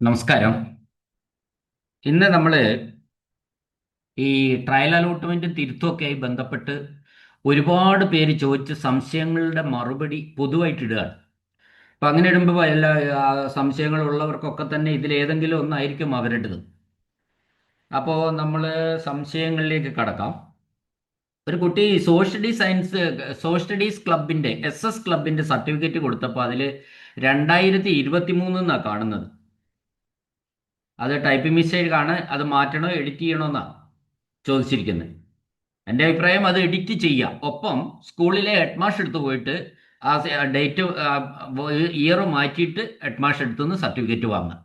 നമസ്കാരം. ഇന്ന് നമ്മൾ ഈ ട്രയൽ അലോട്ട്മെന്റ് തിരുത്തുമൊക്കെയായി ബന്ധപ്പെട്ട് ഒരുപാട് പേര് ചോദിച്ച സംശയങ്ങളുടെ മറുപടി പൊതുവായിട്ട് ഇടുകയാണ്. അപ്പം അങ്ങനെ ഇടുമ്പോൾ എല്ലാ സംശയങ്ങളുള്ളവർക്കൊക്കെ തന്നെ ഇതിലേതെങ്കിലും ഒന്നായിരിക്കും അവരുടേത്. അപ്പോൾ നമ്മൾ സംശയങ്ങളിലേക്ക് കടക്കാം. ഒരു കുട്ടി സോഷ്യൽ സ്റ്റഡീസ് ക്ലബിന്റെ SS ക്ലബിന്റെ സർട്ടിഫിക്കറ്റ് കൊടുത്തപ്പോൾ അതിൽ 2023 എന്നാണ് കാണുന്നത്. അത് ടൈപ്പിംഗ് മിസ്റ്റേക്ക് ആണ്, അത് മാറ്റണോ എഡിറ്റ് ചെയ്യണോ എന്നാണ് ചോദിച്ചിരിക്കുന്നത്. എൻ്റെ അഭിപ്രായം അത് എഡിറ്റ് ചെയ്യാം. ഒപ്പം സ്കൂളിലെ ഹെഡ് മാഷ് എടുത്ത് പോയിട്ട് ആ ഡേറ്റ് ഇയർ മാറ്റിയിട്ട് ഹെഡ് മാഷ് എടുത്തുനിന്ന് സർട്ടിഫിക്കറ്റ് വാങ്ങാം.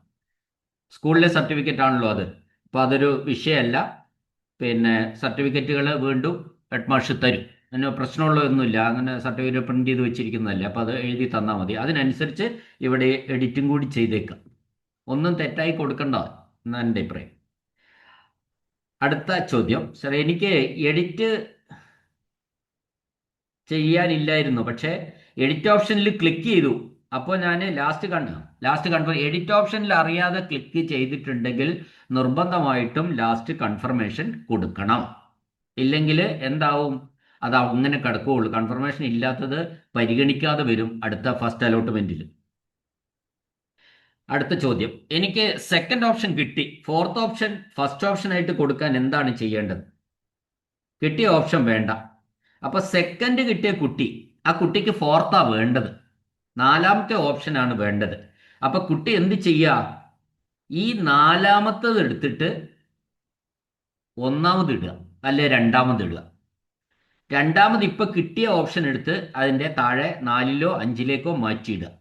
സ്കൂളിലെ സർട്ടിഫിക്കറ്റ് ആണല്ലോ അത്. അപ്പോൾ അതൊരു വിഷയമല്ല. പിന്നെ സർട്ടിഫിക്കറ്റുകൾ വീണ്ടും ഹെഡ് മാഷ് തരും. അതിന് പ്രശ്നമുള്ളതൊന്നുമില്ല. അങ്ങനെ സർട്ടിഫിക്കറ്റ് പ്രിന്റ് ചെയ്ത് വെച്ചിരിക്കുന്നതല്ലേ. അപ്പോൾ അത് എഴുതി തന്നാൽ മതി. അതിനനുസരിച്ച് ഇവിടെ എഡിറ്റും കൂടി ചെയ്തേക്കാം. ഒന്നും തെറ്റായി കൊടുക്കണ്ട എന്നാണ് എൻ്റെ അഭിപ്രായം. അടുത്ത ചോദ്യം, സാർ, എനിക്ക് എഡിറ്റ് ചെയ്യാനില്ലായിരുന്നു, പക്ഷേ എഡിറ്റ് ഓപ്ഷനിൽ ക്ലിക്ക് ചെയ്തു. അപ്പോൾ ഞാൻ ലാസ്റ്റ് കൺഫേം എഡിറ്റ് ഓപ്ഷനിൽ അറിയാതെ ക്ലിക്ക് ചെയ്തിട്ടുണ്ടെങ്കിൽ നിർബന്ധമായിട്ടും ലാസ്റ്റ് കൺഫർമേഷൻ കൊടുക്കണം. ഇല്ലെങ്കിൽ എന്താവും? അത് അങ്ങനെ കിടക്കുകയുള്ളൂ. കൺഫർമേഷൻ ഇല്ലാത്തത് പരിഗണിക്കാതെ വരും അടുത്ത ഫസ്റ്റ് അലോട്ട്മെന്റിൽ. അടുത്ത ചോദ്യം, എനിക്ക് സെക്കൻഡ് ഓപ്ഷൻ കിട്ടി, ഫോർത്ത് ഓപ്ഷൻ ഫസ്റ്റ് ഓപ്ഷൻ ആയിട്ട് കൊടുക്കാൻ എന്താണ് ചെയ്യേണ്ടത്? കിട്ടിയ ഓപ്ഷൻ വേണ്ട. അപ്പൊ സെക്കൻഡ് കിട്ടിയ കുട്ടി, ആ കുട്ടിക്ക് ഫോർത്താ വേണ്ടത്. നാലാമത്തെ ഓപ്ഷനാണ് വേണ്ടത്. അപ്പൊ കുട്ടി എന്ത് ചെയ്യുക? ഈ നാലാമത്തത് എടുത്തിട്ട് ഒന്നാമത് ഇടുക, അല്ലെ രണ്ടാമത് ഇടുക. രണ്ടാമത് ഇപ്പൊ കിട്ടിയ ഓപ്ഷൻ എടുത്ത് അതിന്റെ താഴെ 4ലോ 5ലേക്കോ മാറ്റിയിടുക.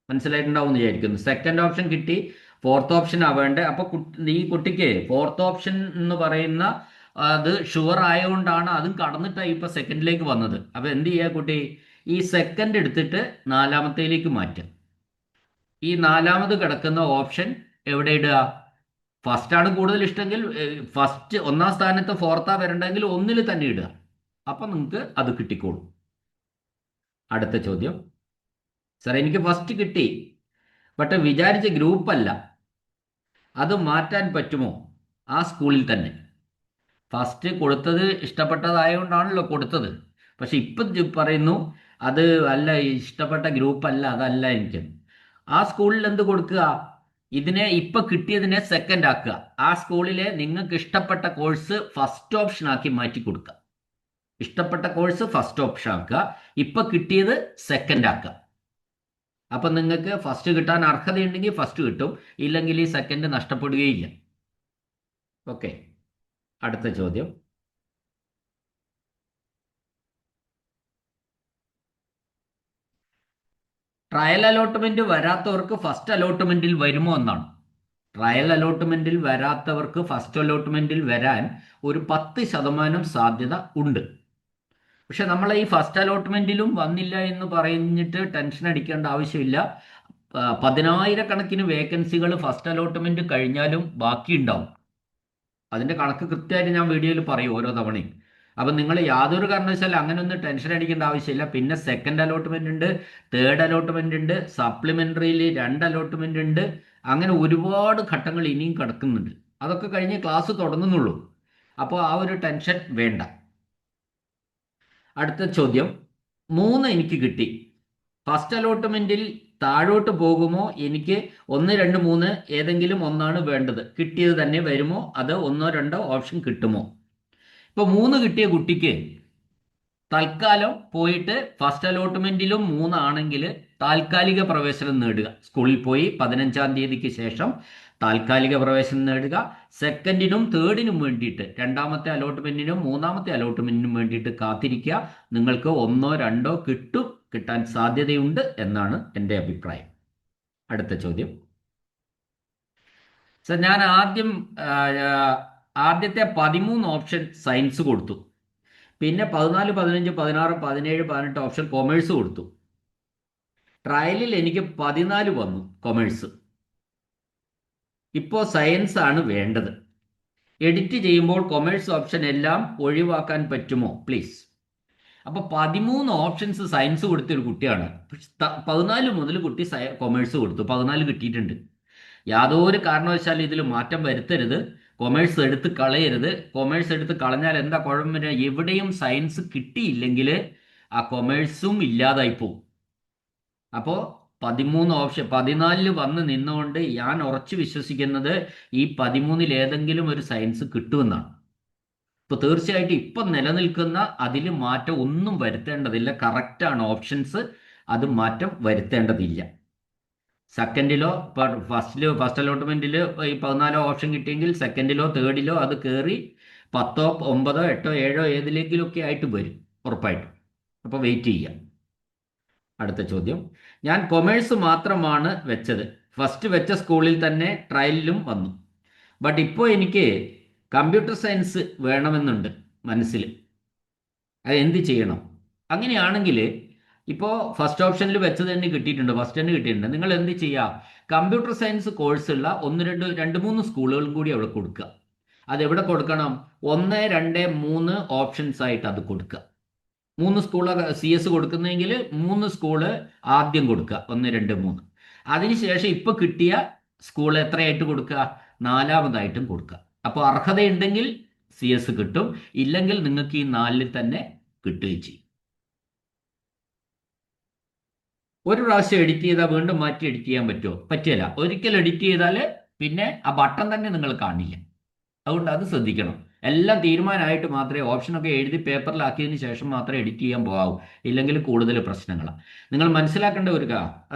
മനസ്സിലായിട്ടുണ്ടാവും എന്ന് വിചാരിക്കുന്നു. സെക്കൻഡ് ഓപ്ഷൻ കിട്ടി, ഫോർത്ത് ഓപ്ഷൻ ആവേണ്ടേ. അപ്പൊ ഈ കുട്ടിക്ക് ഫോർത്ത് ഓപ്ഷൻ എന്ന് പറയുന്ന അത് ഷുവർ ആയതുകൊണ്ടാണ് അതും കടന്നിട്ടായി ഇപ്പൊ സെക്കൻഡിലേക്ക് വന്നത്. അപ്പൊ എന്ത് ചെയ്യുക കുട്ടി? ഈ സെക്കൻഡ് എടുത്തിട്ട് നാലാമത്തേലേക്ക് മാറ്റുക. ഈ നാലാമത് കിടക്കുന്ന ഓപ്ഷൻ എവിടെ ഇടുക? ഫസ്റ്റ് ആണ് കൂടുതൽ ഇഷ്ടമെങ്കിൽ ഫസ്റ്റ് ഒന്നാം സ്ഥാനത്ത് ഫോർത്താ വരണ്ടെങ്കിൽ ഒന്നിൽ തന്നെ ഇടുക. അപ്പൊ നിങ്ങൾക്ക് അത് കിട്ടിക്കോളും. അടുത്ത ചോദ്യം, സാർ, എനിക്ക് ഫസ്റ്റ് കിട്ടി, ബട്ട് വിചാരിച്ച ഗ്രൂപ്പല്ല, അത് മാറ്റാൻ പറ്റുമോ? ആ സ്കൂളിൽ തന്നെ ഫസ്റ്റ് കൊടുത്തത് ഇഷ്ടപ്പെട്ടതായതുകൊണ്ടാണല്ലോ കൊടുത്തത്. പക്ഷെ ഇപ്പം പറയുന്നു അത് അല്ല, ഇഷ്ടപ്പെട്ട ഗ്രൂപ്പ് അല്ല, അതല്ല എനിക്ക്. ആ സ്കൂളിൽ എന്ത് കൊടുക്കുക? ഇതിനെ ഇപ്പൊ കിട്ടിയതിനെ സെക്കൻഡ് ആക്കുക. ആ സ്കൂളിലെ നിങ്ങൾക്ക് ഇഷ്ടപ്പെട്ട കോഴ്സ് ഫസ്റ്റ് ഓപ്ഷൻ ആക്കി മാറ്റി കൊടുക്കുക. ഇഷ്ടപ്പെട്ട കോഴ്സ് ഫസ്റ്റ് ഓപ്ഷൻ ആക്കുക, ഇപ്പൊ കിട്ടിയത് സെക്കൻഡ് ആക്കുക. അപ്പൊ നിങ്ങൾക്ക് ഫസ്റ്റ് കിട്ടാൻ അർഹതയുണ്ടെങ്കിൽ ഫസ്റ്റ് കിട്ടും, ഇല്ലെങ്കിൽ ഈ സെക്കൻഡ് നഷ്ടപ്പെടുകയില്ല. ഓക്കെ. അടുത്ത ചോദ്യം, ട്രയൽ അലോട്ട്മെന്റ് വരാത്തവർക്ക് ഫസ്റ്റ് അലോട്ട്മെന്റിൽ വരുമോ എന്നാണ്. ട്രയൽ അലോട്ട്മെന്റിൽ വരാത്തവർക്ക് ഫസ്റ്റ് അലോട്ട്മെന്റിൽ വരാൻ ഒരു 10% സാധ്യത ഉണ്ട്. പക്ഷെ നമ്മൾ ഈ ഫസ്റ്റ് അലോട്ട്മെന്റിലും വന്നില്ല എന്ന് പറഞ്ഞിട്ട് ടെൻഷൻ അടിക്കേണ്ട ആവശ്യമില്ല. പതിനായിരക്കണക്കിന് വേക്കൻസികൾ ഫസ്റ്റ് അലോട്ട്മെന്റ് കഴിഞ്ഞാലും ബാക്കിയുണ്ടാവും. അതിന്റെ കണക്ക് കൃത്യമായിട്ട് ഞാൻ വീഡിയോയിൽ പറയും ഓരോ തവണയും. അപ്പം നിങ്ങൾ യാതൊരു കാരണവശാലും അങ്ങനെ ഒന്നും ടെൻഷൻ അടിക്കേണ്ട ആവശ്യമില്ല. പിന്നെ സെക്കൻഡ് അലോട്ട്മെന്റ് ഉണ്ട്, തേർഡ് അലോട്ട്മെന്റ് ഉണ്ട്, സപ്ലിമെന്ററിയിൽ 2 അലോട്ട്മെന്റ് ഉണ്ട്. അങ്ങനെ ഒരുപാട് ഘട്ടങ്ങൾ ഇനിയും കിടക്കുന്നുണ്ട്. അതൊക്കെ കഴിഞ്ഞ് ക്ലാസ് തുടങ്ങുന്നുള്ളൂ. അപ്പോൾ ആ ഒരു ടെൻഷൻ വേണ്ട. അടുത്ത ചോദ്യം, 3 എനിക്ക് കിട്ടി, ഫസ്റ്റ് അലോട്ട്മെന്റിൽ താഴോട്ട് പോകുമോ? എനിക്ക് 1, 2, 3 ഏതെങ്കിലും ഒന്നാണ് വേണ്ടത്. കിട്ടിയത് തന്നെ വരുമോ? അത് ഒന്നോ രണ്ടോ ഓപ്ഷൻ കിട്ടുമോ? ഇപ്പൊ 3 കിട്ടിയ കുട്ടിക്ക് തൽക്കാലം പോയിട്ട് ഫസ്റ്റ് അലോട്ട്മെന്റിലും 3 ആണെങ്കിൽ താൽക്കാലിക പ്രവേശനം നേടുക. സ്കൂളിൽ പോയി 15-ാം തീയതിക്ക് ശേഷം താൽക്കാലിക പ്രവേശനം നേടുക. സെക്കൻഡിനും തേർഡിനും വേണ്ടിയിട്ട്, രണ്ടാമത്തെ അലോട്ട്മെന്റിനും മൂന്നാമത്തെ അലോട്ട്മെന്റിനും വേണ്ടിയിട്ട് കാത്തിരിക്കുക. നിങ്ങൾക്ക് ഒന്നോ രണ്ടോ കിട്ടാൻ സാധ്യതയുണ്ട് എന്നാണ് എൻ്റെ അഭിപ്രായം. അടുത്ത ചോദ്യം, സർ, ഞാൻ ആദ്യത്തെ 13 ഓപ്ഷൻ സയൻസ് കൊടുത്തു. പിന്നെ 14, 15, 16, 17, 18 ഓപ്ഷൻ കൊമേഴ്സ് കൊടുത്തു. ട്രയലിൽ എനിക്ക് 14 വന്നു കൊമേഴ്സ്. ഇപ്പോൾ സയൻസ് ആണ് വേണ്ടത്. എഡിറ്റ് ചെയ്യുമ്പോൾ കൊമേഴ്സ് ഓപ്ഷൻ എല്ലാം ഒഴിവാക്കാൻ പറ്റുമോ പ്ലീസ്? അപ്പൊ 13 ഓപ്ഷൻസ് സയൻസ് കൊടുത്ത ഒരു കുട്ടിയാണ്. 14 മുതൽ കുട്ടി കൊമേഴ്സ് കൊടുത്തു, 14 കിട്ടിയിട്ടുണ്ട്. യാതൊരു കാരണവശാലും ഇതിൽ മാറ്റം വരുത്തരുത്. കൊമേഴ്സ് എടുത്ത് കളയരുത്. കൊമേഴ്സ് എടുത്ത് കളഞ്ഞാൽ എന്താ കുഴപ്പം വരിക? എവിടെയും സയൻസ് കിട്ടിയില്ലെങ്കിൽ ആ കൊമേഴ്സും ഇല്ലാതായി പോകും. അപ്പോൾ 13 ഓപ്ഷൻ 14 വന്ന് നിന്നുകൊണ്ട് ഞാൻ ഉറച്ചു വിശ്വസിക്കുന്നത് ഈ 13 ഏതെങ്കിലും ഒരു സയൻസ് കിട്ടുമെന്നാണ്. ഇപ്പൊ തീർച്ചയായിട്ടും ഇപ്പം നിലനിൽക്കുന്ന അതിൽ മാറ്റം ഒന്നും വരുത്തേണ്ടതില്ല. കറക്റ്റാണ് ഓപ്ഷൻസ്, അത് മാറ്റം വരുത്തേണ്ടതില്ല. സെക്കൻഡിലോ ഫസ്റ്റ് അലോട്ട്മെന്റിൽ ഈ 14 ഓപ്ഷൻ കിട്ടിയെങ്കിൽ സെക്കൻഡിലോ തേർഡിലോ അത് കയറി 10, 9, 8, 7 ഏതിലെങ്കിലുമൊക്കെ ആയിട്ട് വരും ഉറപ്പായിട്ടും. അപ്പോൾ വെയിറ്റ് ചെയ്യാം. അടുത്ത ചോദ്യം, ഞാൻ കൊമേഴ്സ് മാത്രമാണ് വെച്ചത്. ഫസ്റ്റ് വെച്ച സ്കൂളിൽ തന്നെ ട്രയലിലും വന്നു. ബട്ട് ഇപ്പോൾ എനിക്ക് കമ്പ്യൂട്ടർ സയൻസ് വേണമെന്നുണ്ട് മനസ്സിൽ. അത് എന്ത് ചെയ്യണം? അങ്ങനെയാണെങ്കിൽ ഇപ്പോൾ ഫസ്റ്റ് ഓപ്ഷനിൽ വെച്ചത് തന്നെ കിട്ടിയിട്ടുണ്ട്, ഫസ്റ്റ് തന്നെ കിട്ടിയിട്ടുണ്ട്. നിങ്ങൾ എന്ത് ചെയ്യുക? കമ്പ്യൂട്ടർ സയൻസ് കോഴ്സുള്ള രണ്ട് മൂന്ന് സ്കൂളുകളും കൂടി അവിടെ കൊടുക്കുക. അതെവിടെ കൊടുക്കണം? 1, 2, 3 ഓപ്ഷൻസ് ആയിട്ട് അത് കൊടുക്കുക. 3 സ്കൂള് CS കൊടുക്കുന്നെങ്കിൽ 3 സ്കൂള് ആദ്യം കൊടുക്കുക, 1, 2, 3. അതിനുശേഷം ഇപ്പൊ കിട്ടിയ സ്കൂൾ എത്രയായിട്ട് കൊടുക്കുക? 4ാമതായിട്ടും കൊടുക്കുക. അപ്പോൾ അർഹതയുണ്ടെങ്കിൽ CS കിട്ടും, ഇല്ലെങ്കിൽ നിങ്ങൾക്ക് ഈ 4ൽ തന്നെ കിട്ടുകയും ചെയ്യും. ഒരു പ്രാവശ്യം എഡിറ്റ് ചെയ്താൽ വീണ്ടും മാറ്റി എഡിറ്റ് ചെയ്യാൻ പറ്റുമോ? പറ്റില്ല. ഒരിക്കൽ എഡിറ്റ് ചെയ്താൽ പിന്നെ ആ ബട്ടൺ തന്നെ നിങ്ങൾ കാണില്ല. അതുകൊണ്ട് അത് ശ്രദ്ധിക്കണം. എല്ലാം തീരുമാനമായിട്ട് മാത്രമേ ഓപ്ഷനൊക്കെ എഴുതി പേപ്പറിലാക്കിയതിന് ശേഷം മാത്രമേ എഡിറ്റ് ചെയ്യാൻ പോകാവൂ. ഇല്ലെങ്കിൽ കൂടുതൽ പ്രശ്നങ്ങളാണ്. നിങ്ങൾ മനസ്സിലാക്കേണ്ട ഒരു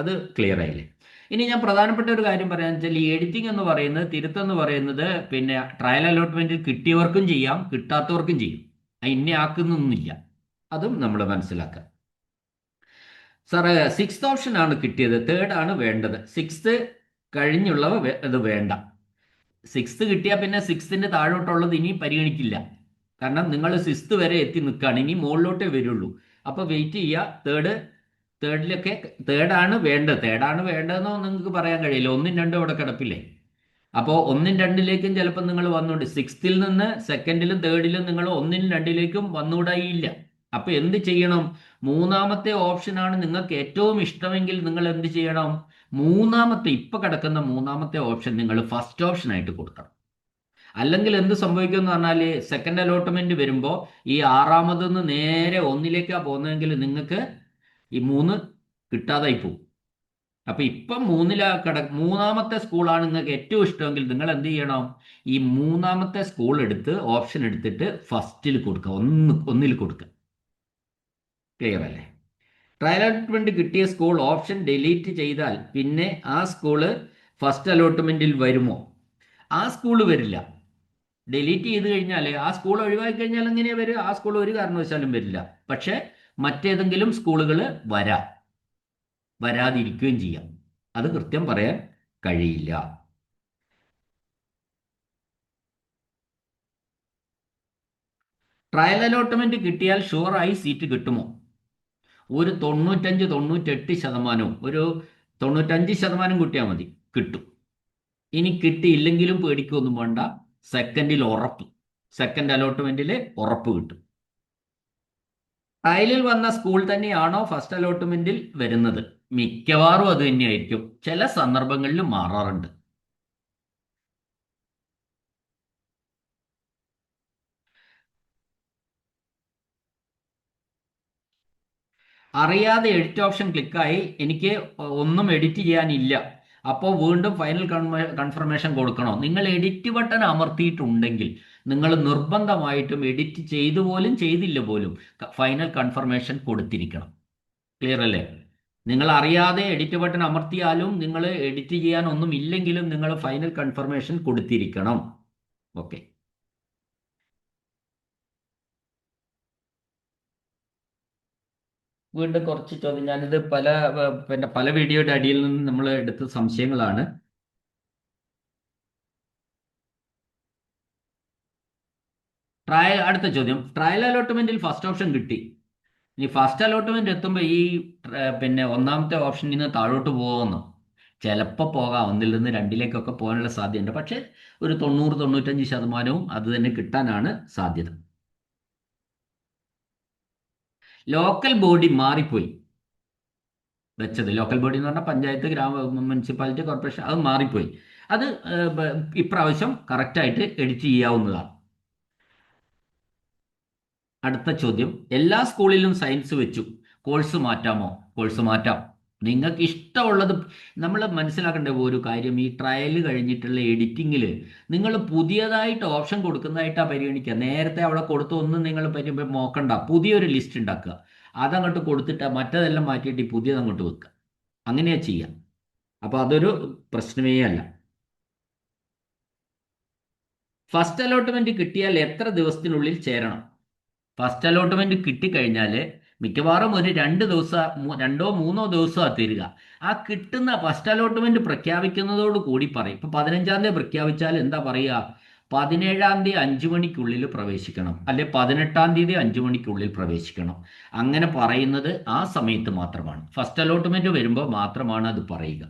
അത് ക്ലിയർ ആയില്ലേ? ഇനി ഞാൻ പ്രധാനപ്പെട്ട ഒരു കാര്യം പറയാന്ന് വെച്ചാൽ ഈ എഡിറ്റിംഗ് എന്ന് പറയുന്നത്, തിരുത്തെന്ന് പറയുന്നത് പിന്നെ ട്രയൽ അലോട്ട്മെന്റിൽ കിട്ടിയവർക്കും ചെയ്യാം, കിട്ടാത്തവർക്കും ചെയ്യും. ഇന്നെ ആക്കുന്നൊന്നുമില്ല. അതും നമ്മൾ മനസ്സിലാക്കുക. സാറേ 6th ഓപ്ഷൻ ആണ് കിട്ടിയത്, 3rd ആണ് വേണ്ടത്. 6th കഴിഞ്ഞുള്ളവ അത് വേണ്ട. 6th കിട്ടിയാൽ പിന്നെ 6ന്റെ താഴോട്ടുള്ളത് ഇനി പരിഗണിക്കില്ല. കാരണം നിങ്ങൾ 6th വരെ എത്തി നിൽക്കുകയാണ്, ഇനി മുകളിലോട്ടേ വരുള്ളൂ. അപ്പോൾ വെയിറ്റ് ചെയ്യുക. തേർഡിലൊക്കെ തേർഡാണ് വേണ്ടതെന്നോ നിങ്ങൾക്ക് പറയാൻ കഴിയില്ല. 1ഉം 2ഉം ഇവിടെ കിടപ്പില്ലേ? അപ്പോൾ 1ഉം 2ലേക്കും ചിലപ്പോൾ നിങ്ങൾ വന്നുകൊണ്ട് 6th നിന്ന് സെക്കൻഡിലും തേർഡിലും നിങ്ങൾ 1നും 2ലേക്കും വന്നുകൂടായില്ല. അപ്പൊ എന്ത് ചെയ്യണം? 3ാമത്തെ ഓപ്ഷനാണ് നിങ്ങൾക്ക് ഏറ്റവും ഇഷ്ടമെങ്കിൽ നിങ്ങൾ എന്ത് ചെയ്യണം? ഇപ്പൊ കിടക്കുന്ന 3ാമത്തെ ഓപ്ഷൻ നിങ്ങൾ ഫസ്റ്റ് ഓപ്ഷൻ ആയിട്ട് കൊടുക്കണം. അല്ലെങ്കിൽ എന്ത് സംഭവിക്കും എന്ന് പറഞ്ഞാൽ സെക്കൻഡ് അലോട്ട്മെന്റ് വരുമ്പോൾ ഈ 6ാമതെന്ന് നേരെ 1ലേക്കാണ് പോകുന്നതെങ്കിൽ നിങ്ങൾക്ക് ഈ 3 കിട്ടാതായി പോകും. അപ്പൊ ഇപ്പം 3ാമത്തെ സ്കൂളാണ് നിങ്ങൾക്ക് ഏറ്റവും ഇഷ്ടമെങ്കിൽ നിങ്ങൾ എന്ത് ചെയ്യണം? ഈ 3ാമത്തെ സ്കൂൾ എടുത്ത് ഓപ്ഷൻ എടുത്തിട്ട് ഫസ്റ്റിൽ കൊടുക്കുക, ഒന്നിൽ കൊടുക്കുക. ക്ലിയർ അല്ലേ? ട്രയൽ അലോട്ട്മെന്റ് കിട്ടിയ സ്കൂൾ ഓപ്ഷൻ ഡിലീറ്റ് ചെയ്താൽ പിന്നെ ആ സ്കൂള് ഫസ്റ്റ് അലോട്ട്മെന്റിൽ വരുമോ? ആ സ്കൂൾ വരില്ല. ഡിലീറ്റ് ചെയ്ത് കഴിഞ്ഞാൽ ആ സ്കൂൾ ഒഴിവാക്കി കഴിഞ്ഞാൽ എങ്ങനെയാ വരിക? ആ സ്കൂൾ ഒരു കാരണവശാലും വരില്ല. പക്ഷെ മറ്റേതെങ്കിലും സ്കൂളുകൾ വരാതിരിക്കുകയും ചെയ്യാം. അത് കൃത്യം പറയാൻ കഴിയില്ല. ട്രയൽ അലോട്ട്മെന്റ് കിട്ടിയാൽ ഷുവറായി സീറ്റ് കിട്ടുമോ? ഒരു 95-98%, ഒരു 95% കിട്ടിയാൽ മതി, കിട്ടും. ഇനി കിട്ടിയില്ലെങ്കിലും പേടിക്കൊന്നും വേണ്ട. സെക്കൻഡിൽ ഉറപ്പ്, സെക്കൻഡ് അലോട്ട്മെന്റിൽ ഉറപ്പ് കിട്ടും. ട്രയലിൽ വന്ന സ്കൂൾ തന്നെയാണോ ഫസ്റ്റ് അലോട്ട്മെന്റിൽ വരുന്നത്? മിക്കവാറും അത് തന്നെയായിരിക്കും. ചില സന്ദർഭങ്ങളിൽ മാറാറുണ്ട്. അറിയാതെ എഡിറ്റ് ഓപ്ഷൻ ക്ലിക്കായി, എനിക്ക് ഒന്നും എഡിറ്റ് ചെയ്യാനില്ല. അപ്പോൾ വീണ്ടും ഫൈനൽ കൺഫർമേഷൻ കൊടുക്കണോ? നിങ്ങൾ എഡിറ്റ് ബട്ടൺ അമർത്തിയിട്ടുണ്ടെങ്കിൽ നിങ്ങൾ നിർബന്ധമായിട്ടും എഡിറ്റ് ചെയ്തു പോലും ചെയ്തില്ല പോലും ഫൈനൽ കൺഫർമേഷൻ കൊടുത്തിരിക്കണം. ക്ലിയർ അല്ലേ? നിങ്ങൾ അറിയാതെ എഡിറ്റ് ബട്ടൺ അമർത്തിയാലും നിങ്ങൾ എഡിറ്റ് ചെയ്യാൻ ഒന്നും ഇല്ലെങ്കിലും നിങ്ങൾ ഫൈനൽ കൺഫർമേഷൻ കൊടുത്തിരിക്കണം. ഓക്കെ. വീണ്ടും കുറച്ച് ചോദ്യം, ഞാനിത് പല വീഡിയോയുടെ അടിയിൽ നിന്ന് നമ്മൾ എടുത്ത സംശയങ്ങളാണ്. അടുത്ത ചോദ്യം, ട്രയൽ അലോട്ട്മെന്റിൽ ഫസ്റ്റ് ഓപ്ഷൻ കിട്ടി. ഇനി ഫസ്റ്റ് അലോട്ട്മെന്റ് എത്തുമ്പോൾ ഈ പിന്നെ 1ാമത്തെ ഓപ്ഷനിൽ നിന്ന് താഴോട്ട് പോകുമെന്നോ? ചിലപ്പോൾ പോകാം, 1ൽ നിന്ന് 2ലേക്കൊക്കെ പോകാനുള്ള സാധ്യതയുണ്ട്. പക്ഷെ ഒരു 90-95% അത് തന്നെ കിട്ടാനാണ് സാധ്യത. ലോക്കൽ ബോഡി മാറിപ്പോയി വെച്ചത്. ലോക്കൽ ബോഡി എന്ന് പറഞ്ഞാൽ പഞ്ചായത്ത്, മുനിസിപ്പാലിറ്റി, കോർപ്പറേഷൻ, അത് മാറിപ്പോയി. അത് ഇപ്രാവശ്യം കറക്റ്റായിട്ട് എഡിറ്റ് ചെയ്യാവുന്നതാണ്. അടുത്ത ചോദ്യം, എല്ലാ സ്കൂളിലും സയൻസ് വെച്ചു, കോഴ്സ് മാറ്റാമോ? കോഴ്സ് മാറ്റാം. നിങ്ങൾക്ക് ഇഷ്ടമുള്ളത്. നമ്മൾ മനസ്സിലാക്കേണ്ട ഒരു കാര്യം, ഈ ട്രയൽ കഴിഞ്ഞിട്ടുള്ള എഡിറ്റിങ്ങിൽ നിങ്ങൾ പുതിയതായിട്ട് ഓപ്ഷൻ കൊടുക്കുന്നതായിട്ടാണ് പരിഗണിക്കുക. നേരത്തെ അവിടെ കൊടുത്ത ഒന്നും നിങ്ങൾ നോക്കണ്ട, പുതിയൊരു ലിസ്റ്റ് ഉണ്ടാക്കുക, അതങ്ങോട്ട് കൊടുത്തിട്ട് മറ്റതെല്ലാം മാറ്റിയിട്ട് ഈ പുതിയത് അങ്ങോട്ട് വെക്കുക. അങ്ങനെയാ ചെയ്യാം. അപ്പോൾ അതൊരു പ്രശ്നമേ അല്ല. ഫസ്റ്റ് അലോട്ട്മെന്റ് കിട്ടിയാൽ എത്ര ദിവസത്തിനുള്ളിൽ ചേരണം? ഫസ്റ്റ് അലോട്ട്മെന്റ് കിട്ടിക്കഴിഞ്ഞാൽ മിക്കവാറും ഒരു 2 ദിവസം, 2 3 ദിവസമാണ് തരിക. ആ കിട്ടുന്ന ഫസ്റ്റ് അലോട്ട്മെന്റ് പ്രഖ്യാപിക്കുന്നതോട് കൂടി പറയും. ഇപ്പൊ 15-ാം തീയതി പ്രഖ്യാപിച്ചാൽ എന്താ പറയുക? 17-ാം തീയതി 5 മണിക്കുള്ളിൽ പ്രവേശിക്കണം, അല്ലെ 18-ാം തീയതി 5 മണിക്കുള്ളിൽ പ്രവേശിക്കണം. അങ്ങനെ പറയുന്നത് ആ സമയത്ത് മാത്രമാണ്. ഫസ്റ്റ് അലോട്ട്മെന്റ് വരുമ്പോൾ മാത്രമാണ് അത് പറയുക.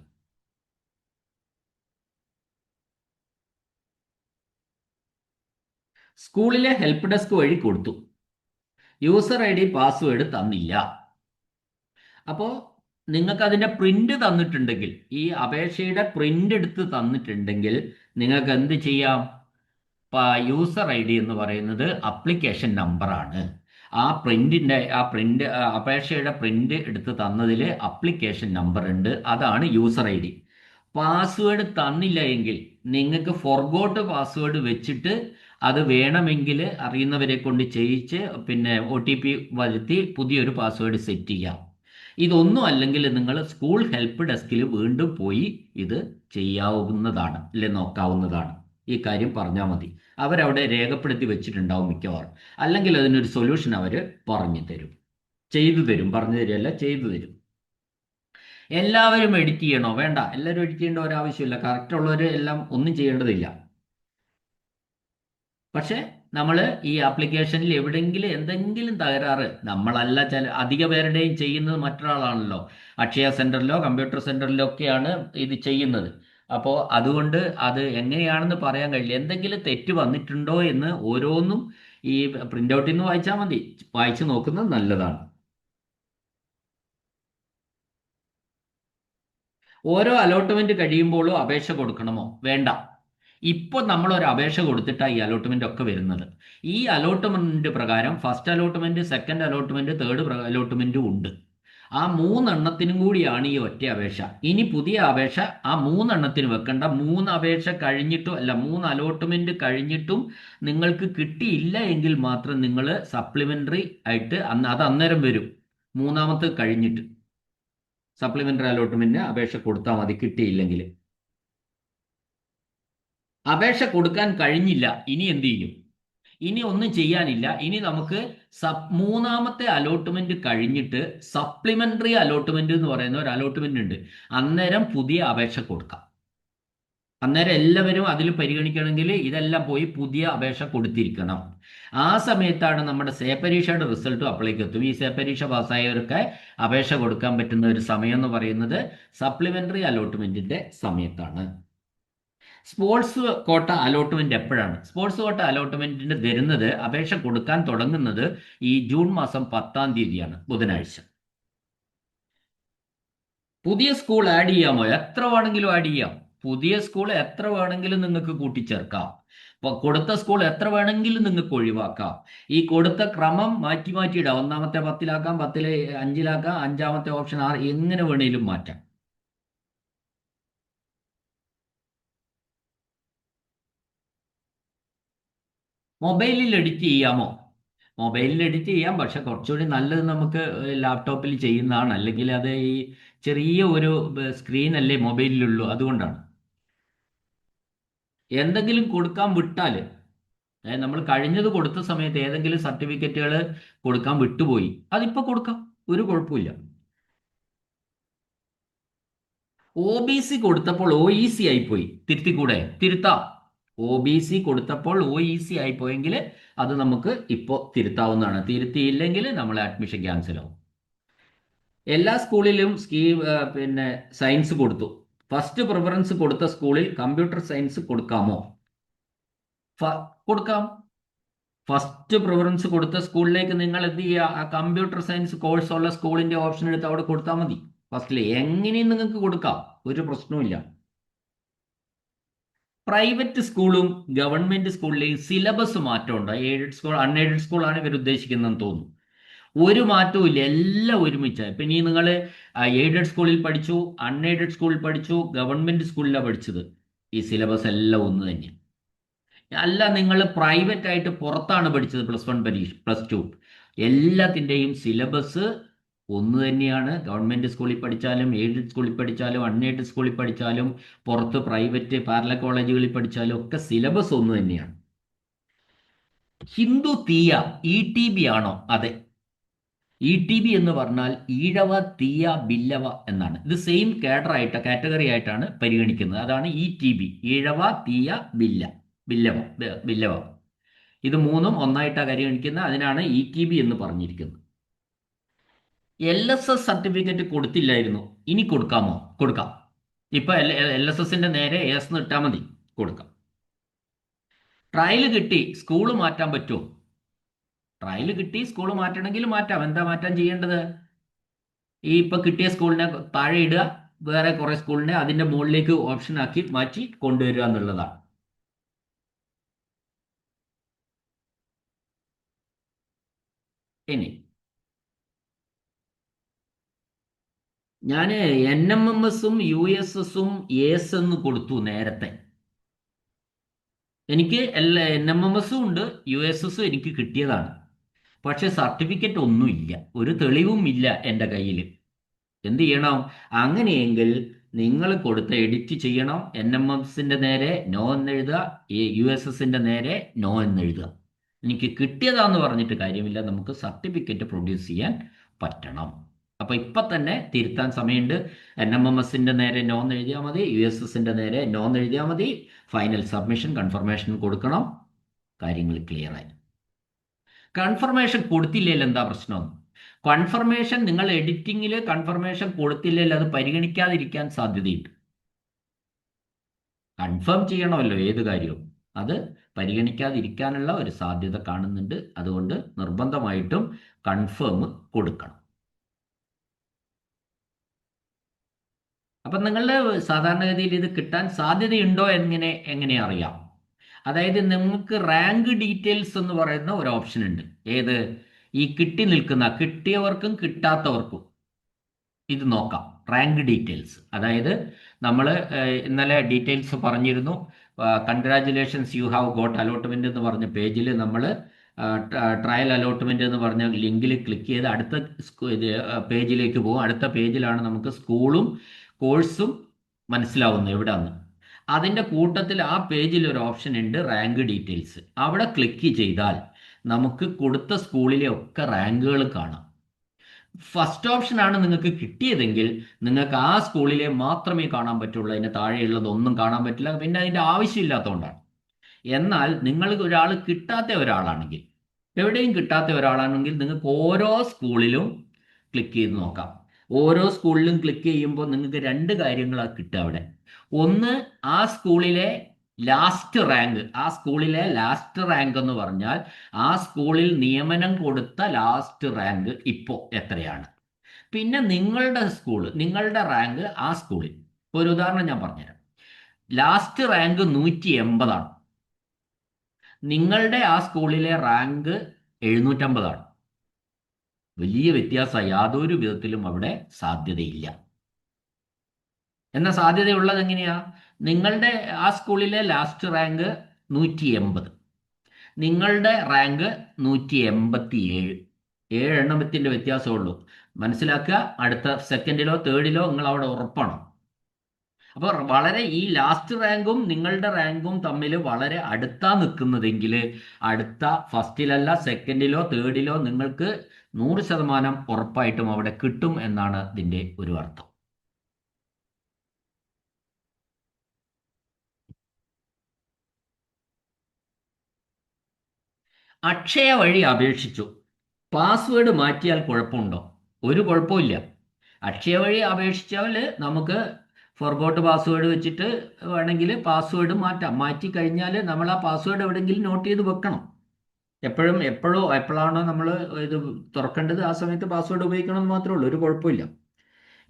സ്കൂളിലെ ഹെൽപ്പ് ഡെസ്ക് വഴി കൊടുത്തു, യൂസർ ഐ ഡി പാസ്വേഡ് തന്നില്ല. അപ്പോൾ നിങ്ങൾക്ക് അതിൻ്റെ പ്രിന്റ് തന്നിട്ടുണ്ടെങ്കിൽ, ഈ അപേക്ഷയുടെ പ്രിന്റ് എടുത്ത് തന്നിട്ടുണ്ടെങ്കിൽ നിങ്ങൾക്ക് എന്ത് ചെയ്യാം? യൂസർ ഐ ഡി എന്ന് പറയുന്നത് അപ്ലിക്കേഷൻ നമ്പറാണ്. അപേക്ഷയുടെ പ്രിന്റ് എടുത്ത് തന്നതിൽ അപ്ലിക്കേഷൻ നമ്പർ ഉണ്ട്, അതാണ് യൂസർ ഐ ഡി. പാസ്വേഡ് തന്നില്ല എങ്കിൽ നിങ്ങൾക്ക് ഫോർഗോട്ട് പാസ്വേഡ് വെച്ചിട്ട് അത് വേണമെങ്കിൽ അറിയുന്നവരെ കൊണ്ട് ചെയ്യിച്ച് പിന്നെ OTP വരുത്തി പുതിയൊരു പാസ്വേഡ് സെറ്റ് ചെയ്യാം. ഇതൊന്നും അല്ലെങ്കിൽ നിങ്ങൾ സ്കൂൾ ഹെൽപ്പ് ഡെസ്കിൽ വീണ്ടും പോയി ഇത് ചെയ്യാവുന്നതാണ്, അല്ലെ നോക്കാവുന്നതാണ്. ഈ കാര്യം പറഞ്ഞാൽ മതി, അവരവിടെ രേഖപ്പെടുത്തി വെച്ചിട്ടുണ്ടാവും മിക്കവാറും. അല്ലെങ്കിൽ അതിനൊരു സൊല്യൂഷൻ അവർ പറഞ്ഞു തരും, ചെയ്തു തരും. പറഞ്ഞു തരികയല്ല, ചെയ്തു തരും. എല്ലാവരും എഡിറ്റ് ചെയ്യണോ? വേണ്ട, എല്ലാവരും എഡിറ്റ് ചെയ്യേണ്ട ഒരാവശ്യമില്ല. കറക്റ്റ് ഉള്ളവർ എല്ലാം ഒന്നും ചെയ്യേണ്ടതില്ല. പക്ഷെ നമ്മൾ ഈ ആപ്ലിക്കേഷനിൽ എവിടെയെങ്കിലും എന്തെങ്കിലും തകരാറ്, നമ്മളല്ല അധിക പേരുടെയും ചെയ്യുന്നത് മറ്റൊരാളാണല്ലോ. അക്ഷയ സെന്ററിലോ കമ്പ്യൂട്ടർ സെന്ററിലോ ഒക്കെയാണ് ഇത് ചെയ്യുന്നത്. അപ്പോൾ അതുകൊണ്ട് അത് എങ്ങനെയാണെന്ന് പറയാൻ കഴിയില്ല. എന്തെങ്കിലും തെറ്റ് വന്നിട്ടുണ്ടോ എന്ന് ഓരോന്നും ഈ പ്രിന്റ് ഔട്ടിൽ നിന്ന് വായിച്ചാൽ മതി, വായിച്ചു നോക്കുന്നത് നല്ലതാണ്. ഓരോ അലോട്ട്മെന്റ് കഴിയുമ്പോഴും അപേക്ഷ കൊടുക്കണമോ? വേണ്ട. ഇപ്പോൾ നമ്മളൊരു അപേക്ഷ കൊടുത്തിട്ടാണ് ഈ അലോട്ട്മെന്റ് ഒക്കെ വരുന്നത്. ഈ അലോട്ട്മെന്റ് പ്രകാരം first allotment, second allotment, third അലോട്ട്മെന്റും ഉണ്ട്. ആ 3 എണ്ണത്തിനും കൂടിയാണ് ഈ ഒറ്റ അപേക്ഷ. ഇനി പുതിയ അപേക്ഷ ആ 3 എണ്ണത്തിന് വെക്കണ്ട. 3 അപേക്ഷ കഴിഞ്ഞിട്ടും, അല്ല 3 അലോട്ട്മെന്റ് കഴിഞ്ഞിട്ടും നിങ്ങൾക്ക് കിട്ടിയില്ല എങ്കിൽ മാത്രം നിങ്ങൾ സപ്ലിമെന്ററി ആയിട്ട് അത് അന്നേരം വരും. മൂന്നാമത്തെ കഴിഞ്ഞിട്ട് സപ്ലിമെന്ററി അലോട്ട്മെന്റിന് അപേക്ഷ കൊടുത്താൽ മതി, കിട്ടിയില്ലെങ്കിൽ. അപേക്ഷ കൊടുക്കാൻ കഴിഞ്ഞില്ല, ഇനി എന്ത് ചെയ്യും? ഇനി ഒന്നും ചെയ്യാനില്ല. ഇനി നമുക്ക് മൂന്നാമത്തെ അലോട്ട്മെന്റ് കഴിഞ്ഞിട്ട് സപ്ലിമെന്ററി അലോട്ട്മെന്റ് എന്ന് പറയുന്ന ഒരു അലോട്ട്മെന്റ് ഉണ്ട്. അന്നേരം പുതിയ അപേക്ഷ കൊടുക്കാം. അന്നേരം എല്ലാവരും അതിൽ പരിഗണിക്കണമെങ്കിൽ ഇതെല്ലാം പോയി പുതിയ അപേക്ഷ കൊടുത്തിരിക്കണം. ആ സമയത്താണ് നമ്മുടെ സേ പരീക്ഷയുടെ റിസൾട്ടും അപ്ലൈക്ക് എത്തും. ഈ സേ പരീക്ഷ പാസ്സായവർക്ക് അപേക്ഷ കൊടുക്കാൻ പറ്റുന്ന ഒരു സമയം എന്ന് പറയുന്നത് സപ്ലിമെന്ററി അലോട്ട്മെന്റിന്റെ സമയത്താണ്. സ്പോർട്സ് കോട്ട അലോട്ട്മെന്റ് എപ്പോഴാണ്? സ്പോർട്സ് കോട്ട അലോട്ട്മെന്റിന് തരുന്നത്, അപേക്ഷ കൊടുക്കാൻ തുടങ്ങുന്നത് ഈ ജൂൺ മാസം 10-ാം തീയതിയാണ്, ബുധനാഴ്ച. പുതിയ സ്കൂൾ ആഡ് ചെയ്യാമോ? എത്ര വേണമെങ്കിലും ആഡ് ചെയ്യാം. പുതിയ സ്കൂൾ എത്ര വേണമെങ്കിലും നിങ്ങൾക്ക് കൂട്ടിച്ചേർക്കാം. അപ്പൊ കൊടുത്ത സ്കൂൾ എത്ര വേണമെങ്കിലും നിങ്ങൾക്ക് ഒഴിവാക്കാം. ഈ കൊടുത്ത ക്രമം മാറ്റി മാറ്റിയിടാം. 1-ാമത്തെ 10-ലാക്കാം, 10-ലെ 5-ലാക്കാം, 5-ാമത്തെ ഓപ്ഷൻ 6, എങ്ങനെ വേണേലും മാറ്റാം. മൊബൈലിൽ എഡിറ്റ് ചെയ്യാമോ? മൊബൈലിൽ എഡിറ്റ് ചെയ്യാം, പക്ഷെ കുറച്ചുകൂടി നല്ലത് നമുക്ക് ലാപ്ടോപ്പിൽ ചെയ്യുന്നതാണ്. അല്ലെങ്കിൽ അത് ഈ ചെറിയ ഒരു സ്ക്രീൻ അല്ലേ മൊബൈലിലുള്ളൂ, അതുകൊണ്ടാണ്. എന്തെങ്കിലും കൊടുക്കാൻ വിട്ടാൽ, നമ്മൾ കഴിഞ്ഞത് കൊടുത്ത സമയത്ത് ഏതെങ്കിലും സർട്ടിഫിക്കറ്റുകൾ കൊടുക്കാൻ വിട്ടുപോയി, അതിപ്പോൾ കൊടുക്കാം, ഒരു കുഴപ്പമില്ല. OBC കൊടുത്തപ്പോൾ OEC ആയിപ്പോയി, തിരുത്തിക്കൂടെ? തിരുത്താം. OBC കൊടുത്തപ്പോൾ OEC ആയിപ്പോയെങ്കിൽ അത് നമുക്ക് ഇപ്പോൾ തിരുത്താവുന്നതാണ്. തിരുത്തിയില്ലെങ്കിൽ നമ്മളെ അഡ്മിഷൻ ക്യാൻസൽ ആവും. എല്ലാ സ്കൂളിലും പിന്നെ സയൻസ് കൊടുത്തു. ഫസ്റ്റ് പ്രിഫറൻസ് കൊടുത്ത സ്കൂളിൽ കമ്പ്യൂട്ടർ സയൻസ് കൊടുക്കാമോ? കൊടുക്കാം. ഫസ്റ്റ് പ്രിഫറൻസ് കൊടുത്ത സ്കൂളിലേക്ക് നിങ്ങൾ എന്ത് ചെയ്യുക? ആ കമ്പ്യൂട്ടർ സയൻസ് കോഴ്സ് ഉള്ള സ്കൂളിന്റെ ഓപ്ഷൻ എടുത്ത് അവിടെ കൊടുത്താൽ മതി. ഫസ്റ്റില് എങ്ങനെയും നിങ്ങൾക്ക് കൊടുക്കാം, ഒരു പ്രശ്നവുമില്ല. പ്രൈവറ്റ് സ്കൂളും ഗവൺമെന്റ് സ്കൂളിലെയും സിലബസ് മാറ്റമുണ്ട്. എയ്ഡഡ് സ്കൂൾ അൺഎയ്ഡഡ് സ്കൂളാണ് ഇവർ ഉദ്ദേശിക്കുന്നതെന്ന് തോന്നുന്നു. ഒരു മാറ്റവും ഇല്ല, എല്ലാം ഒരുമിച്ച്. ഇപ്പം ഇനി നിങ്ങൾ എയ്ഡഡ് സ്കൂളിൽ പഠിച്ചു, അൺഎയ്ഡഡ് സ്കൂളിൽ പഠിച്ചു, ഗവൺമെന്റ് സ്കൂളിലാണ് പഠിച്ചത്, ഈ സിലബസ് എല്ലാം ഒന്ന് തന്നെയാണ്. അല്ല, നിങ്ങൾ പ്രൈവറ്റ് ആയിട്ട് പുറത്താണ് പഠിച്ചത്, +1 പരീക്ഷ, +2, എല്ലാത്തിൻ്റെയും സിലബസ് ഒന്ന് തന്നെയാണ്. ഗവൺമെന്റ് സ്കൂളിൽ പഠിച്ചാലും എയ്ഡഡ് സ്കൂളിൽ പഠിച്ചാലും അൺഎയ്ഡഡ് സ്കൂളിൽ പഠിച്ചാലും പുറത്ത് പ്രൈവറ്റ് പാരലൽ കോളേജുകളിൽ പഠിച്ചാലും ഒക്കെ സിലബസ് ഒന്ന് തന്നെയാണ്. ഹിന്ദു തീയ ETB ആണോ? അതെ. ETB എന്ന് പറഞ്ഞാൽ ഈഴവ തീയ ബില്ലവ എന്നാണ്. ഇത് സെയിം കാറ്റഗറി ആയിട്ടാണ് പരിഗണിക്കുന്നത്. അതാണ് ETB, ഈഴവ തീയ ബില്ലവ. ഇത് മൂന്നും ഒന്നായിട്ടാണ് പരിഗണിക്കുന്നത്. അതിനാണ് ETB എന്ന് പറഞ്ഞിരിക്കുന്നത്. LSS സർട്ടിഫിക്കറ്റ് കൊടുത്തില്ലായിരുന്നു, ഇനി കൊടുക്കാമോ? കൊടുക്കാം. ഇപ്പൊ LSSന്റെ നേരെ എസ് ഇട്ടാൽ മതി, കൊടുക്കാം. ട്രയൽ കിട്ടി, സ്കൂള് മാറ്റാൻ പറ്റുമോ? ട്രയൽ കിട്ടി സ്കൂൾ മാറ്റണമെങ്കിൽ മാറ്റാം. എന്താ മാറ്റാൻ ചെയ്യേണ്ടത്? ഈ ഇപ്പൊ കിട്ടിയ സ്കൂളിനെ താഴെ ഇടുക, വേറെ കുറെ സ്കൂളിനെ അതിന്റെ മുകളിലേക്ക് ഓപ്ഷൻ ആക്കി മാറ്റി കൊണ്ടുവരിക എന്നുള്ളതാണ്. ഇനി ഞാൻ NMMSഉം USSഉം AS എന്ന് കൊടുത്തു നേരത്തെ. എനിക്ക് NMMSഉം ഉണ്ട്, USSഉം എനിക്ക് കിട്ടിയതാണ്. പക്ഷെ സർട്ടിഫിക്കറ്റ് ഒന്നുമില്ല, ഒരു തെളിവും ഇല്ല എൻ്റെ കയ്യിൽ. എന്ത് ചെയ്യണം? അങ്ങനെയെങ്കിൽ നിങ്ങൾ കൊടുത്ത എഡിറ്റ് ചെയ്യണം. NMMSന്റെ നേരെ നോ എന്നെഴുതുക, USSന്റെ നേരെ നോ എന്നെഴുതുക. എനിക്ക് കിട്ടിയതാന്ന് പറഞ്ഞിട്ട് കാര്യമില്ല, നമുക്ക് സർട്ടിഫിക്കറ്റ് പ്രൊഡ്യൂസ് ചെയ്യാൻ പറ്റണം. അപ്പൊ ഇപ്പൊ തന്നെ തിരുത്താൻ സമയമുണ്ട്. NMMSന്റെ നേരെ നോ എഴുതിയാൽ മതി, USSന്റെ നേരെ നോ എഴുതിയാൽ മതി. ഫൈനൽ സബ്മിഷൻ കൺഫർമേഷൻ കൊടുക്കണം. കാര്യങ്ങൾ ക്ലിയർ ആയി. കൺഫർമേഷൻ കൊടുത്തില്ലെങ്കിൽ എന്താ പ്രശ്നം? കൺഫർമേഷൻ നിങ്ങൾ എഡിറ്റിങ്ങിൽ കൺഫർമേഷൻ കൊടുത്തില്ലെങ്കിൽ അത് പരിഗണിക്കാതിരിക്കാൻ സാധ്യതയുണ്ട്. കൺഫേം ചെയ്യണമല്ലോ ഏത് കാര്യവും, അത് പരിഗണിക്കാതിരിക്കാനുള്ള ഒരു സാധ്യത കാണുന്നുണ്ട്. അതുകൊണ്ട് നിർബന്ധമായിട്ടും കൺഫേം കൊടുക്കണം. അപ്പം നിങ്ങളുടെ സാധാരണഗതിയിൽ ഇത് കിട്ടാൻ സാധ്യതയുണ്ടോ എങ്ങനെ അറിയാം? അതായത് നിങ്ങൾക്ക് റാങ്ക് ഡീറ്റെയിൽസ് എന്ന് പറയുന്ന ഒരു ഓപ്ഷൻ ഉണ്ട്. ഏത്? ഈ കിട്ടിയവർക്കും കിട്ടാത്തവർക്കും ഇത് നോക്കാം. റാങ്ക് ഡീറ്റെയിൽസ്, അതായത് നമ്മൾ ഇന്നലെ ഡീറ്റെയിൽസ് പറഞ്ഞിരുന്നു. Congratulations, you have got allotment എന്ന് പറഞ്ഞ പേജിൽ നമ്മൾ ട്രയൽ അലോട്ട്മെന്റ് എന്ന് പറഞ്ഞ ലിങ്കിൽ ക്ലിക്ക് ചെയ്ത് അടുത്ത പേജിലേക്ക് പോകും. അടുത്ത പേജിലാണ് നമുക്ക് സ്കൂളും കോഴ്സും മനസ്സിലാവുന്നത് എവിടെയാണ്. അതിൻ്റെ കൂട്ടത്തിൽ ആ പേജിൽ ഒരു ഓപ്ഷൻ ഉണ്ട്, റാങ്ക് ഡീറ്റെയിൽസ്. അവിടെ ക്ലിക്ക് ചെയ്താൽ നമുക്ക് കൊടുത്ത സ്കൂളിലെ ഒക്കെ റാങ്കുകൾ കാണാം. ഫസ്റ്റ് ഓപ്ഷനാണ് നിങ്ങൾക്ക് കിട്ടിയതെങ്കിൽ നിങ്ങൾക്ക് ആ സ്കൂളിലെ മാത്രമേ കാണാൻ പറ്റുള്ളൂ, അതിന് താഴെയുള്ളതൊന്നും കാണാൻ പറ്റില്ല. പിന്നെ അതിൻ്റെ ആവശ്യമില്ലാത്തതുകൊണ്ടാണ്. എന്നാൽ നിങ്ങൾ കിട്ടാത്ത ഒരാളാണെങ്കിൽ, എവിടെയും കിട്ടാത്ത ഒരാളാണെങ്കിൽ നിങ്ങൾക്ക് ഓരോ സ്കൂളിലും ക്ലിക്ക് ചെയ്ത് നോക്കാം. ഓരോ സ്കൂളിലും ക്ലിക്ക് ചെയ്യുമ്പോൾ നിങ്ങൾക്ക് രണ്ട് കാര്യങ്ങളാണ് കിട്ടുക അവിടെ. ഒന്ന്, ആ സ്കൂളിലെ ലാസ്റ്റ് റാങ്ക് എന്ന് പറഞ്ഞാൽ ആ സ്കൂളിൽ നിയമനം കൊടുത്ത ലാസ്റ്റ് റാങ്ക് ഇപ്പോൾ എത്രയാണ്. പിന്നെ നിങ്ങളുടെ റാങ്ക് ആ സ്കൂളിൽ. ഒരു ഉദാഹരണം ഞാൻ പറഞ്ഞുതരാം. ലാസ്റ്റ് റാങ്ക് 180 ആണ്. നിങ്ങളുടെ ആ സ്കൂളിലെ റാങ്ക് 750 ആണ്. വലിയ വ്യത്യാസം, യാതൊരു വിധത്തിലും അവിടെ സാധ്യതയില്ല. എന്നാൽ സാധ്യതയുള്ളത് എങ്ങനെയാ? നിങ്ങളുടെ ആ സ്കൂളിലെ ലാസ്റ്റ് റാങ്ക് 180, നിങ്ങളുടെ റാങ്ക് 187. 7 എണ്ണത്തിന്റെ വ്യത്യാസമുള്ളൂ. മനസ്സിലാക്കുക, അടുത്ത സെക്കൻഡിലോ തേർഡിലോ നിങ്ങൾ അവിടെ ഉറപ്പാണ്. അപ്പോൾ വളരെ ഈ ലാസ്റ്റ് റാങ്കും നിങ്ങളുടെ റാങ്കും തമ്മിൽ വളരെ അടുത്താ നിൽക്കുന്നതെങ്കിൽ അടുത്ത ഫസ്റ്റിലല്ല സെക്കൻഡിലോ തേർഡിലോ നിങ്ങൾക്ക് 100% ഉറപ്പായിട്ടും അവിടെ കിട്ടും എന്നാണ് ഇതിൻ്റെ ഒരു അർത്ഥം. അക്ഷയ വഴി അപേക്ഷിച്ചു, പാസ്വേഡ് മാറ്റിയാൽ കുഴപ്പമുണ്ടോ? ഒരു കുഴപ്പമില്ല. അക്ഷയ വഴി അപേക്ഷിച്ചാൽ നമുക്ക് ഫോർഗോട്ട് പാസ്വേഡ് വെച്ചിട്ട് വേണമെങ്കിൽ പാസ്വേഡ് മാറ്റാം. മാറ്റി കഴിഞ്ഞാൽ നമ്മൾ ആ പാസ്വേഡ് എവിടെയെങ്കിലും നോട്ട് ചെയ്ത് വെക്കണം. എപ്പോഴാണോ നമ്മൾ ഇത് തുറക്കേണ്ടത് ആ സമയത്ത് പാസ്വേഡ് ഉപയോഗിക്കണം എന്ന് മാത്രമേ ഉള്ളൂ. ഒരു കുഴപ്പമില്ല.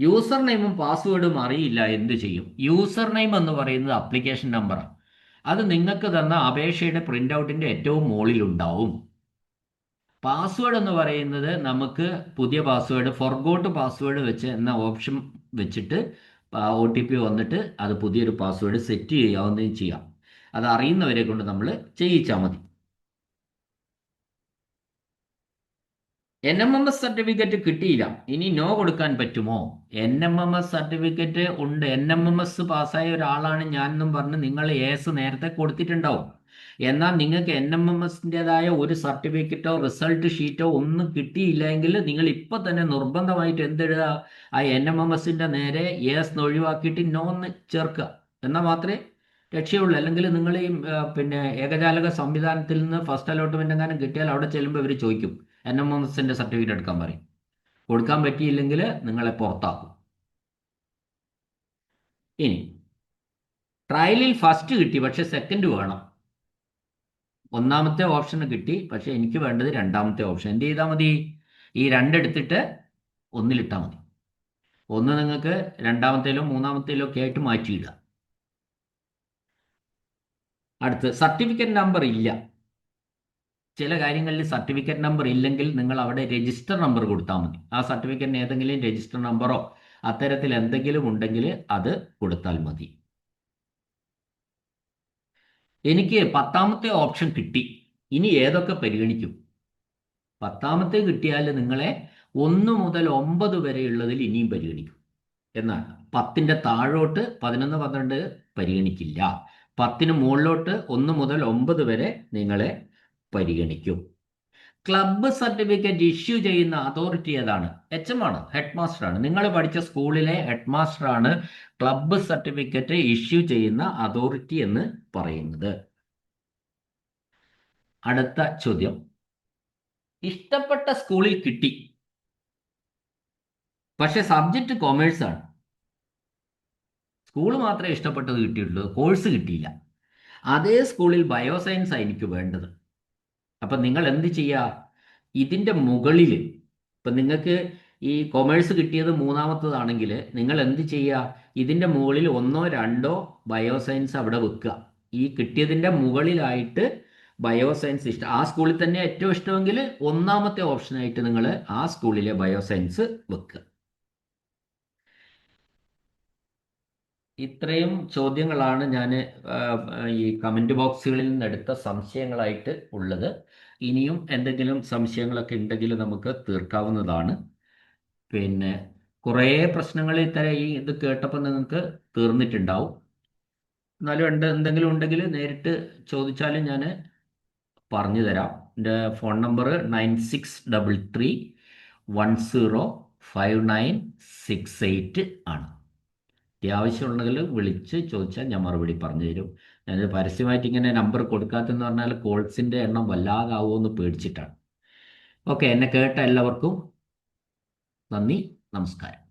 യൂസർ നെയിമും പാസ്വേഡും അറിയില്ല, എന്ത് ചെയ്യും? യൂസർ നെയിം എന്ന് പറയുന്നത് അപ്ലിക്കേഷൻ നമ്പറാണ്. അത് നിങ്ങൾക്ക് തന്ന അപേക്ഷയുടെ പ്രിന്റ് ഔട്ടിന്റെ ഏറ്റവും മുകളിലുണ്ടാവും. പാസ്വേഡ് എന്ന് പറയുന്നത് നമുക്ക് പുതിയ പാസ്വേഡ് ഫൊർഗോട്ട് പാസ്വേഡ് വെച്ച് എന്ന ഓപ്ഷൻ വെച്ചിട്ട് OTP വന്നിട്ട് അത് പുതിയൊരു പാസ്വേഡ് സെറ്റ് ചെയ്യാവുന്നതും ചെയ്യാം. അത് അറിയുന്നവരെ കൊണ്ട് നമ്മൾ ചെയ്യിച്ചാൽ മതി. NMMS സർട്ടിഫിക്കറ്റ് കിട്ടിയില്ല, ഇനി നോ കൊടുക്കാൻ പറ്റുമോ? NMMS സർട്ടിഫിക്കറ്റ് ഉണ്ട്, NMMS പാസ്സായ ഒരാളാണ് ഞാൻ എന്നും പറഞ്ഞ് നിങ്ങൾ ഏസ് നേരത്തെ കൊടുത്തിട്ടുണ്ടാവും. എന്നാൽ നിങ്ങൾക്ക് NMMSൻ്റെതായ ഒരു സർട്ടിഫിക്കറ്റോ റിസൾട്ട് ഷീറ്റോ ഒന്നും കിട്ടിയില്ലെങ്കിൽ നിങ്ങൾ ഇപ്പൊ തന്നെ നിർബന്ധമായിട്ട് എന്തെഴുതുക, ആ NMMSൻ്റെ നേരെ ഏസ് ഒഴിവാക്കിയിട്ട് നോ എന്ന് ചേർക്കുക. എന്നാൽ മാത്രമേ രക്ഷയുള്ളൂ. അല്ലെങ്കിൽ നിങ്ങൾ ഈ പിന്നെ ഏകജാലക സംവിധാനത്തിൽ നിന്ന് ഫസ്റ്റ് അലോട്ട്മെന്റ് എങ്ങാനും കിട്ടിയാൽ അവിടെ ചെല്ലുമ്പോൾ ഇവർ ചോദിക്കും, NMMSൻ്റെ സർട്ടിഫിക്കറ്റ് എടുക്കാൻ പറയും. കൊടുക്കാൻ പറ്റിയില്ലെങ്കിൽ നിങ്ങളെ പുറത്താക്കും. ഇനി ട്രയലിൽ ഫസ്റ്റ് കിട്ടി പക്ഷെ സെക്കൻഡ് വേണം. ഒന്നാമത്തെ ഓപ്ഷൻ കിട്ടി പക്ഷെ എനിക്ക് വേണ്ടത് രണ്ടാമത്തെ ഓപ്ഷൻ. എന്ത് ചെയ്താൽ മതി? ഈ രണ്ടെടുത്തിട്ട് ഒന്നിലിട്ടാൽ മതി. ഒന്ന് നിങ്ങൾക്ക് രണ്ടാമത്തേലോ മൂന്നാമത്തേലോ ഒക്കെ ആയിട്ട് മാറ്റിയിടുക. അടുത്ത് സർട്ടിഫിക്കറ്റ് നമ്പർ ഇല്ല. ചില കാര്യങ്ങളിൽ സർട്ടിഫിക്കറ്റ് നമ്പർ ഇല്ലെങ്കിൽ നിങ്ങൾ അവിടെ രജിസ്റ്റർ നമ്പർ കൊടുത്താൽ മതി. ആ സർട്ടിഫിക്കറ്റിന് ഏതെങ്കിലും രജിസ്റ്റർ നമ്പറോ അത്തരത്തിൽ എന്തെങ്കിലും ഉണ്ടെങ്കിൽ അത് കൊടുത്താൽ മതി. എനിക്ക് 10ാമത്തെ ഓപ്ഷൻ കിട്ടി, ഇനി ഏതൊക്കെ പരിഗണിക്കും? 10ാമത്തെ കിട്ടിയാൽ നിങ്ങളെ 1 മുതൽ 9 വരെയുള്ളതിൽ ഇനിയും പരിഗണിക്കും. എന്നാൽ 10ന്റെ താഴോട്ട് 11, 12 പരിഗണിക്കില്ല. 10ന് മുകളിലോട്ട് 1 മുതൽ 9 വരെ നിങ്ങളെ പരിഗണിക്കും. ക്ലബ്ബ് സർട്ടിഫിക്കറ്റ് ഇഷ്യൂ ചെയ്യുന്ന അതോറിറ്റി ഏതാണ്? HM ആണ്, ഹെഡ് മാസ്റ്റർ ആണ്. നിങ്ങൾ പഠിച്ച സ്കൂളിലെ ഹെഡ് മാസ്റ്റർ ആണ് ക്ലബ്ബ് സർട്ടിഫിക്കറ്റ് ഇഷ്യൂ ചെയ്യുന്ന അതോറിറ്റി എന്ന് പറയുന്നത്. അടുത്ത ചോദ്യം, ഇഷ്ടപ്പെട്ട സ്കൂളിൽ കിട്ടി പക്ഷെ സബ്ജക്റ്റ് കൊമേഴ്സ് ആണ്. സ്കൂൾ മാത്രമേ ഇഷ്ടപ്പെട്ടത് കിട്ടിയിട്ടുള്ളൂ, കോഴ്സ് കിട്ടിയില്ല. അതേ സ്കൂളിൽ ബയോസയൻസ് ആയിരിക്കും വേണ്ടത്. അപ്പം നിങ്ങൾ എന്ത് ചെയ്യുക? ഇതിൻ്റെ മുകളിൽ ഇപ്പം നിങ്ങൾക്ക് ഈ കൊമേഴ്സ് കിട്ടിയത് 3ാമത്തതാണെങ്കിൽ നിങ്ങൾ എന്ത് ചെയ്യുക? ഇതിൻ്റെ മുകളിൽ 1ഓ 2ഓ ബയോസയൻസ് അവിടെ വെക്കുക. ഈ കിട്ടിയതിൻ്റെ മുകളിലായിട്ട് ബയോസയൻസ് ഇഷ്ടം, ആ സ്കൂളിൽ തന്നെ ഏറ്റവും ഇഷ്ടമെങ്കിൽ 1ാമത്തെ ഓപ്ഷനായിട്ട് നിങ്ങൾ ആ സ്കൂളിലെ ബയോസയൻസ് വെക്കുക. ഇത്രയും ചോദ്യങ്ങളാണ് ഞാൻ ഈ കമൻറ്റ് ബോക്സുകളിൽ നിന്ന് എടുത്ത സംശയങ്ങളായിട്ട് ഉള്ളത്. ഇനിയും എന്തെങ്കിലും സംശയങ്ങളൊക്കെ ഉണ്ടെങ്കിൽ നമുക്ക് തീർക്കാവുന്നതാണ്. പിന്നെ കുറേ പ്രശ്നങ്ങൾ ഇത്തരം ഈ ഇത് കേട്ടപ്പോൾ നിങ്ങൾക്ക് തീർന്നിട്ടുണ്ടാവും. എന്നാലും എന്തെങ്കിലും ഉണ്ടെങ്കിൽ നേരിട്ട് ചോദിച്ചാലും ഞാൻ പറഞ്ഞു തരാം. എൻ്റെ ഫോൺ നമ്പർ 9633105968 ആണ്. അത്യാവശ്യമുണ്ടെങ്കിൽ വിളിച്ച് ചോദിച്ചാൽ ഞാൻ മറുപടി പറഞ്ഞു തരും. ഞാനിത് പരസ്യമായിട്ട് ഇങ്ങനെ നമ്പർ കൊടുക്കാത്തെന്ന് പറഞ്ഞാൽ കോൾസിൻ്റെ എണ്ണം വല്ലാതാവുമോ എന്ന് പേടിച്ചിട്ടാണ്. ഓക്കെ, എന്നെ കേട്ട എല്ലാവർക്കും നന്ദി, നമസ്കാരം.